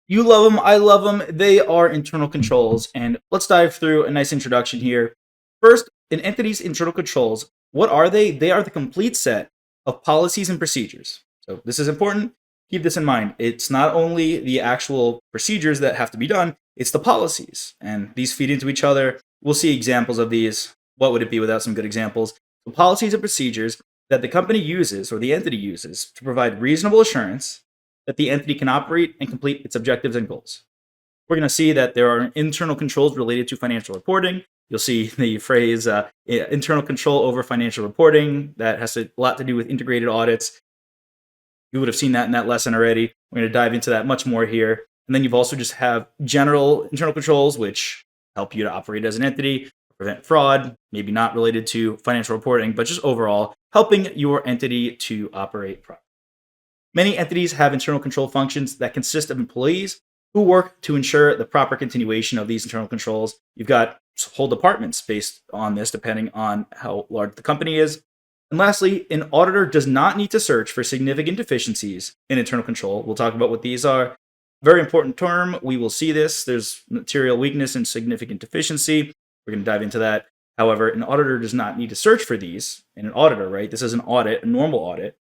You love them, I love them. They are internal controls. And let's dive through a nice introduction here. First, an entity's internal controls, what are they? They are the complete set of policies and procedures. So this is important. Keep this in mind. It's not only the actual procedures that have to be done, it's the policies. And these feed into each other. We'll see examples of these. What would it be without some good examples? The policies and procedures that the company uses or the entity uses to provide reasonable assurance that the entity can operate and complete its objectives and goals. We're going to see that there are internal controls related to financial reporting. You'll see the phrase internal control over financial reporting. That has a lot to do with integrated audits. You would have seen that in that lesson already. We're going to dive into that much more here. And then you've also just have general internal controls, which help you to operate as an entity, prevent fraud, maybe not related to financial reporting, but just overall helping your entity to operate properly. Many entities have internal control functions that consist of employees who work to ensure the proper continuation of these internal controls. You've got whole departments based on this, depending on how large the company is. And lastly, an auditor does not need to search for significant deficiencies in internal control. We'll talk about what these are. Very important term. We will see this. There's material weakness and significant deficiency. We're going to dive into that. However, an auditor does not need to search for these. And an auditor, right? This is an audit, a normal audit.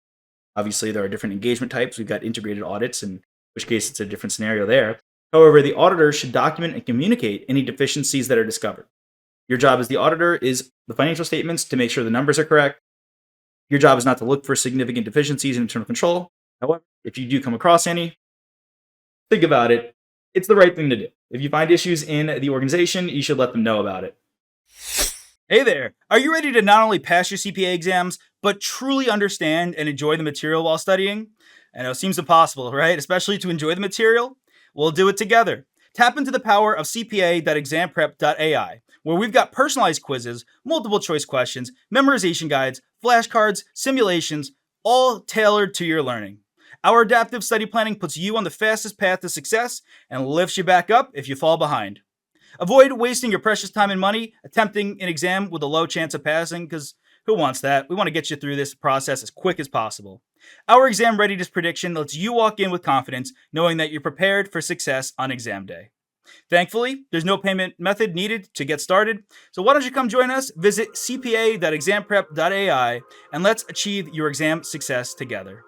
Obviously, there are different engagement types. We've got integrated audits, in which case it's a different scenario there. However, the auditor should document and communicate any deficiencies that are discovered. Your job as the auditor is the financial statements to make sure the numbers are correct. Your job is not to look for significant deficiencies in internal control. However, if you do come across any, think about it. It's the right thing to do. If you find issues in the organization, you should let them know about it. Hey there! Are you ready to not only pass your CPA exams, but truly understand and enjoy the material while studying? I know it seems impossible, right? Especially to enjoy the material? We'll do it together. Tap into the power of cpa.examprep.ai, where we've got personalized quizzes, multiple choice questions, memorization guides, flashcards, simulations, all tailored to your learning. Our adaptive study planning puts you on the fastest path to success and lifts you back up if you fall behind. Avoid wasting your precious time and money attempting an exam with a low chance of passing, because who wants that? We want to get you through this process as quick as possible. Our exam readiness prediction lets you walk in with confidence, knowing that you're prepared for success on exam day. Thankfully, there's no payment method needed to get started, so why don't you come join us? Visit cpa.examprep.ai and let's achieve your exam success together.